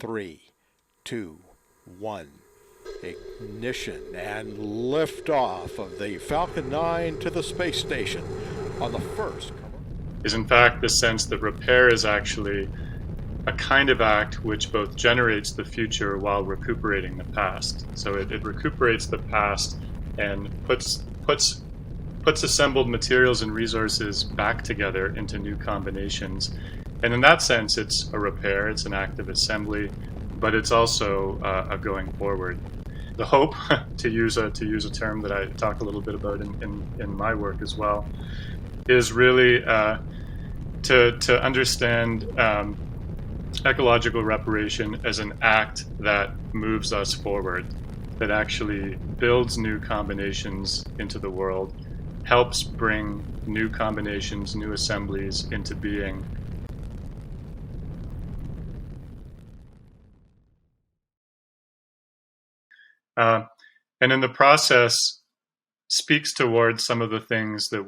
3, 2, 1. Ignition and liftoff of the Falcon 9 to the space station on the first. Is in fact the sense that repair is actually a kind of act which both generates the future while recuperating the past. So it recuperates the past and puts assembled materials and resources back together into new combinations. And in that sense, it's a repair, it's an act of assembly, but it's also a going forward. The hope, to use a term that I talk a little bit about in my work as well, is really to understand ecological reparation as an act that moves us forward, that actually builds new combinations into the world, helps bring new combinations, new assemblies into being. And in the process speaks towards some of the things that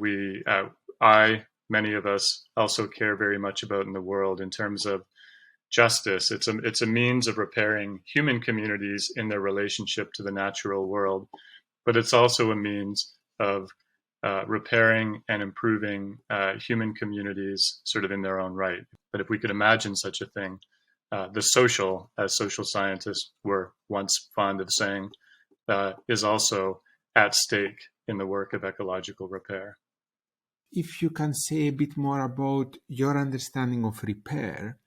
many of us also care very much about in the world in terms of justice. It's a means of repairing human communities in their relationship to the natural world, but it's also a means of repairing and improving human communities sort of in their own right. But if we could imagine such a thing, the social, as social scientists were once fond of saying, is also at stake in the work of ecological repair. If you can say a bit more about your understanding of repair,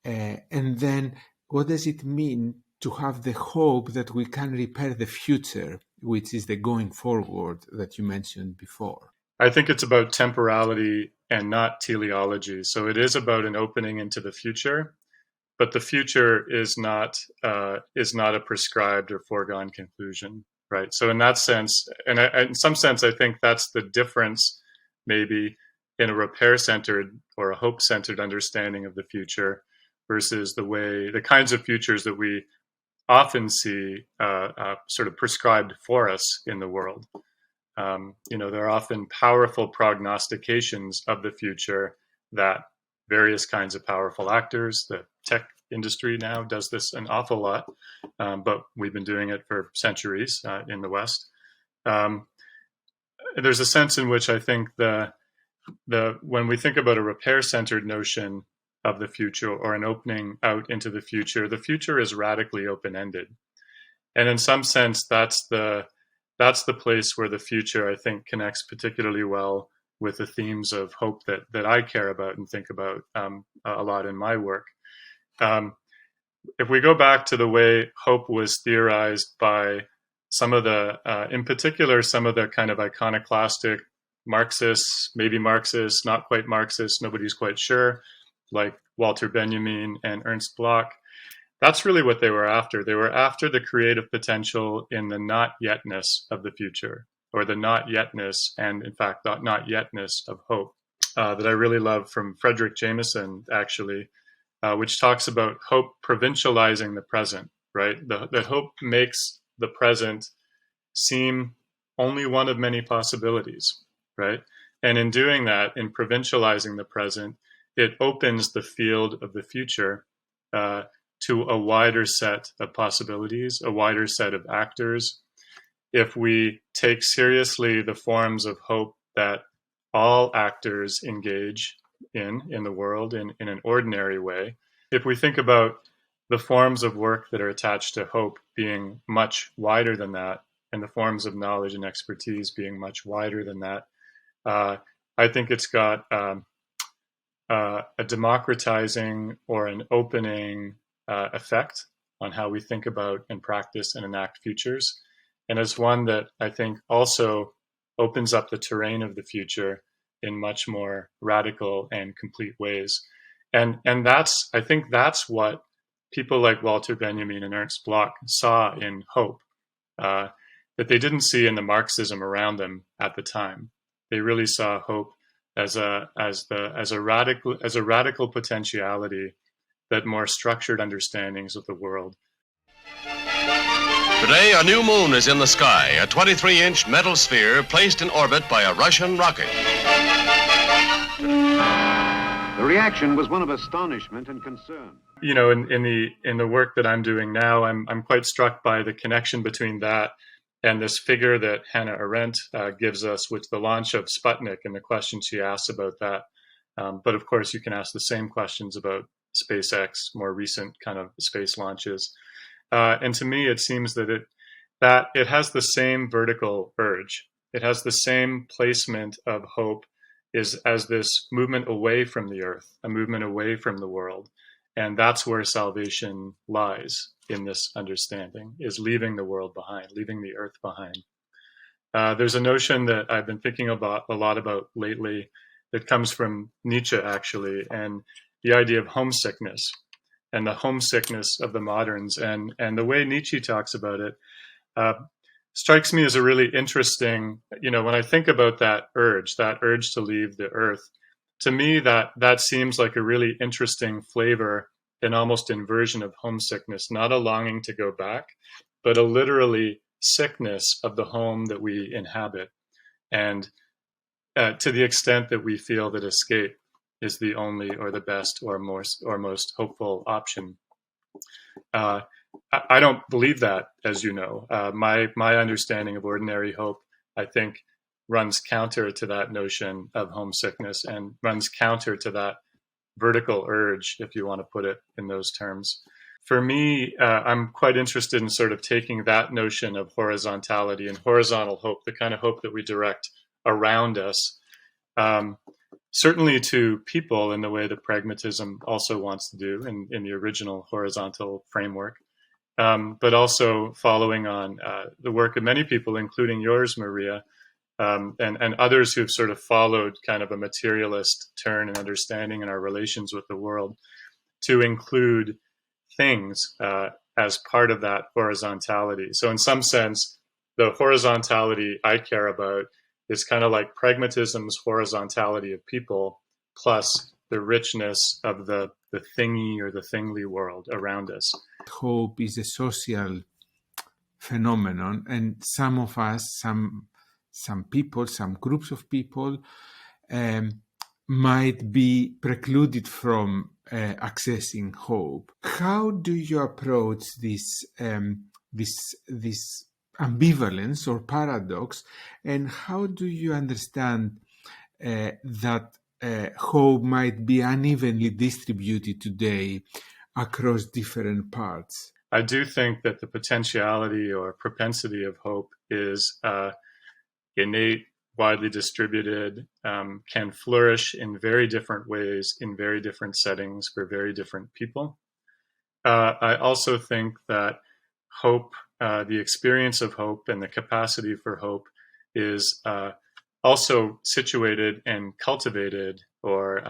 and then what does it mean to have the hope that we can repair the future, which is the going forward that you mentioned before? I think it's about temporality and not teleology. So it is about an opening into the future, but the future is not a prescribed or foregone conclusion, right? So in that sense, and in some sense, I think that's the difference maybe in a repair-centered or a hope-centered understanding of the future versus the kinds of futures that we often see sort of prescribed for us in the world. There are often powerful prognostications of the future that various kinds of powerful actors, the tech industry now does this an awful lot, but we've been doing it for centuries in the West. There's a sense in which I think when we think about a repair-centered notion of the future or an opening out into the future is radically open-ended. And in some sense, that's the place where the future, I think, connects particularly well with the themes of hope that I care about and think about a lot in my work. If we go back to the way hope was theorized by some of in particular, some of the kind of iconoclastic Marxists, maybe Marxists, not quite Marxists, nobody's quite sure, like Walter Benjamin and Ernst Bloch, that's really what they were after. They were after the creative potential in the not yetness of the future, or the not yetness, and in fact, the not yetness of hope, that I really love from Frederick Jameson, actually, which talks about hope provincializing the present, right? That hope makes the present seem only one of many possibilities, right? And in doing that, in provincializing the present, it opens the field of the future to a wider set of possibilities, a wider set of actors. If we take seriously the forms of hope that all actors engage in the world in an ordinary way, if we think about the forms of work that are attached to hope being much wider than that, and the forms of knowledge and expertise being much wider than that, I think it's got a democratizing or an opening effect on how we think about and practice and enact futures. And it's one that I think also opens up the terrain of the future in much more radical and complete ways. And I think that's what people like Walter Benjamin and Ernst Bloch saw in hope, that they didn't see in the Marxism around them at the time. They really saw hope as a radical potentiality that more structured understandings of the world. Today, a new moon is in the sky, a 23-inch metal sphere placed in orbit by a Russian rocket. The The reaction was one of astonishment and concern. You know, in the work that I'm doing now, I'm quite struck by the connection between that and this figure that Hannah Arendt gives us, with the launch of Sputnik and the question she asks about that. But of course, you can ask the same questions about SpaceX, more recent kind of space launches. And to me, it seems that it has the same vertical urge. It has the same placement of hope as this movement away from the earth, a movement away from the world. And that's where salvation lies in this understanding, is leaving the world behind, leaving the earth behind. There's a notion that I've been thinking about a lot about lately that comes from Nietzsche, actually, and the idea of homesickness and the homesickness of the moderns. And the way Nietzsche talks about it strikes me as a really interesting, you know, when I think about that urge to leave the earth, to me, that seems like a really interesting flavor and almost inversion of homesickness, not a longing to go back, but a literally sickness of the home that we inhabit. And to the extent that we feel that escape is the only or the best or most hopeful option. I don't believe that, as you know. My understanding of ordinary hope, I think, runs counter to that notion of homesickness and runs counter to that vertical urge, if you want to put it in those terms. For me, I'm quite interested in sort of taking that notion of horizontality and horizontal hope, the kind of hope that we direct around us, certainly to people in the way that pragmatism also wants to do in the original horizontal framework, but also following on the work of many people, including yours, Maria, and others who've sort of followed kind of a materialist turn in understanding in our relations with the world, to include things as part of that horizontality. So in some sense, the horizontality I care about is kind of like pragmatism's horizontality of people plus the richness of the thingy or the thingly world around us. Hope is a social phenomenon, and some of us, some people, some groups of people might be precluded from accessing hope. How do you approach this ambivalence or paradox, and how do you understand that hope might be unevenly distributed today across different parts? I do think that the potentiality or propensity of hope is innate, widely distributed, can flourish in very different ways, in very different settings for very different people. I also think that hope, the experience of hope and the capacity for hope is also situated and cultivated or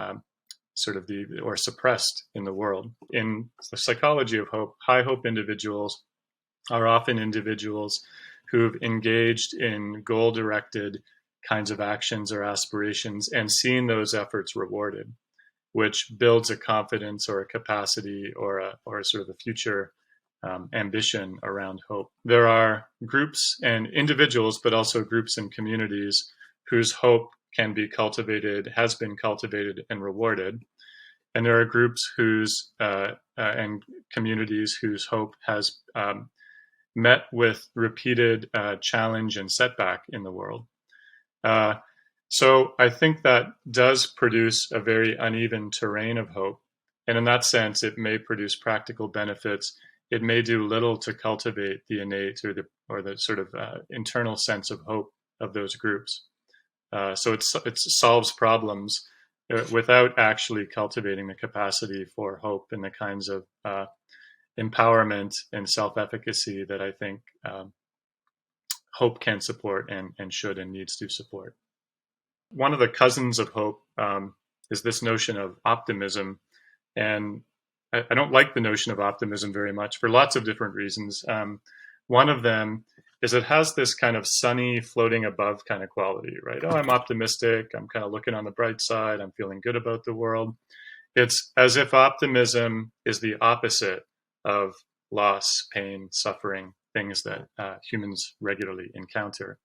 or suppressed in the world. In the psychology of hope, high hope individuals are often individuals who've engaged in goal-directed kinds of actions or aspirations and seen those efforts rewarded, which builds a confidence or a capacity or sort of a future ambition around hope. There are groups and individuals, but also groups and communities whose hope can be cultivated, has been cultivated and rewarded. And there are groups whose and communities whose hope has met with repeated challenge and setback in the world. So I think that does produce a very uneven terrain of hope. And in that sense, it may produce practical benefits. It may do little to cultivate the innate or the sort of internal sense of hope of those groups. So it solves problems without actually cultivating the capacity for hope and the kinds of empowerment and self-efficacy that I think hope can support and should and needs to support. One of the cousins of hope is this notion of optimism. And I don't like the notion of optimism very much for lots of different reasons. One of them is it has this kind of sunny, floating above kind of quality, right? Oh, I'm optimistic. I'm kind of looking on the bright side. I'm feeling good about the world. It's as if optimism is the opposite of loss, pain, suffering, things that humans regularly encounter.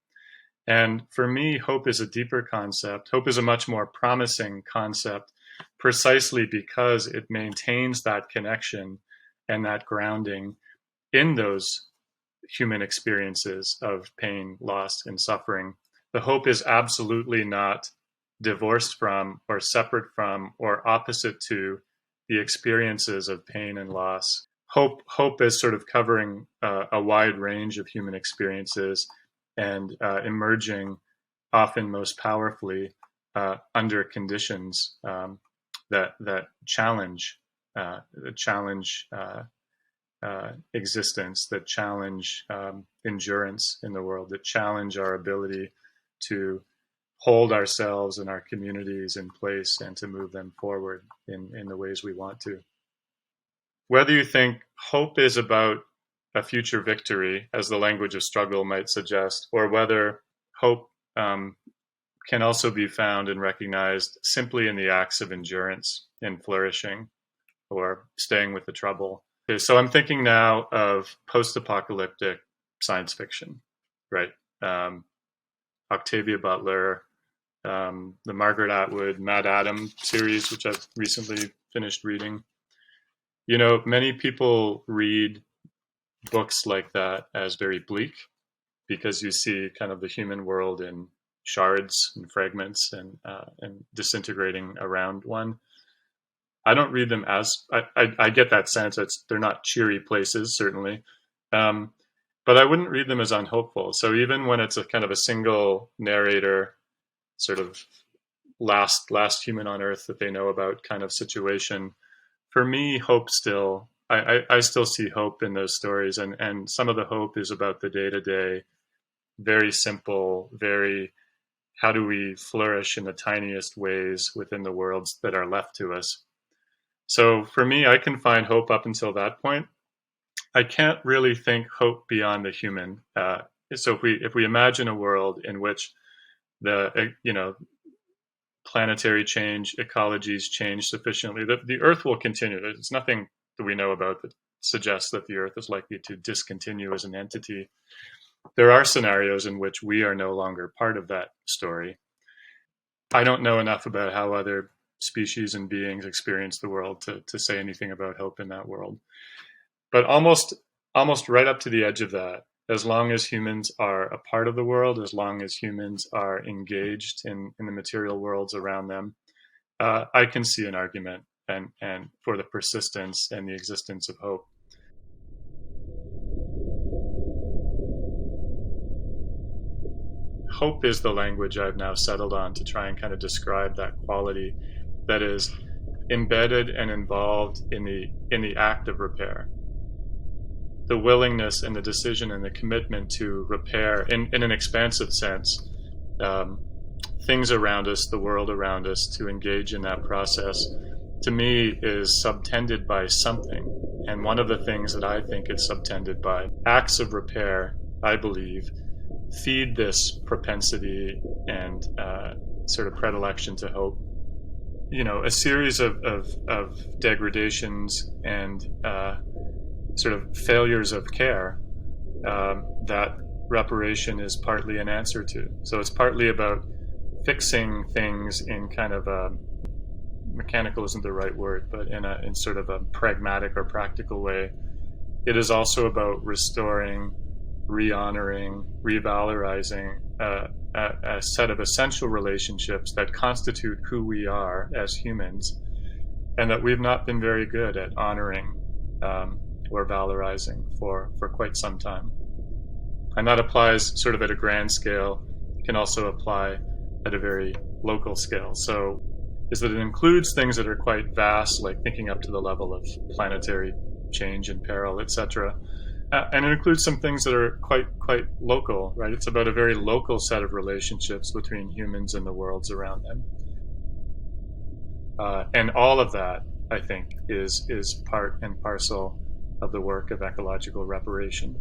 And for me, hope is a deeper concept. Hope is a much more promising concept precisely because it maintains that connection and that grounding in those human experiences of pain, loss, and suffering. The hope is absolutely not divorced from or separate from or opposite to the experiences of pain and loss. Hope is sort of covering a wide range of human experiences and emerging often most powerfully under conditions that challenge existence, that challenge endurance in the world, that challenge our ability to hold ourselves and our communities in place and to move them forward in the ways we want to. Whether you think hope is about a future victory, as the language of struggle might suggest, or whether hope can also be found and recognized simply in the acts of endurance and flourishing or staying with the trouble. Okay, so I'm thinking now of post-apocalyptic science fiction, right? Octavia Butler, the Margaret Atwood, Mad Adam series, which I've recently finished reading. You know, many people read books like that as very bleak because you see kind of the human world in shards and fragments and disintegrating around one. I don't read them as, I get that sense. They're not cheery places, certainly. But I wouldn't read them as unhopeful. So even when it's a kind of a single narrator, sort of last human on earth that they know about kind of situation, for me, hope still, I still see hope in those stories. And some of the hope is about the day-to-day, very simple, very, how do we flourish in the tiniest ways within the worlds that are left to us? So for me, I can find hope up until that point. I can't really think hope beyond the human. So if we imagine a world in which the planetary change, ecologies change sufficiently, the Earth will continue. There's nothing that we know about that suggests that the Earth is likely to discontinue as an entity. There are scenarios in which we are no longer part of that story. I don't know enough about how other species and beings experience the world to say anything about hope in that world. But almost right up to the edge of that, as long as humans are a part of the world, as long as humans are engaged in the material worlds around them, I can see an argument and for the persistence and the existence of hope. Hope is the language I've now settled on to try and kind of describe that quality that is embedded and involved in the act of repair. The willingness and the decision and the commitment to repair in an expansive sense, things around us, the world around us, to engage in that process, to me is subtended by something. And one of the things that I think it's subtended by, acts of repair, I believe, feed this propensity and sort of predilection to hope. You know, a series of degradations and sort of failures of care that reparation is partly an answer to. So it's partly about fixing things in kind of a, mechanical isn't the right word, but in sort of a pragmatic or practical way. It is also about restoring, re-honoring, revalorizing a set of essential relationships that constitute who we are as humans, and that we've not been very good at honoring or valorizing for quite some time. And that applies sort of at a grand scale. It can also apply at a very local scale. So is that it includes things that are quite vast, like thinking up to the level of planetary change and peril, etc. And it includes some things that are quite local, right? It's about a very local set of relationships between humans and the worlds around them. And all of that, I think, is part and parcel of the work of ecological reparation.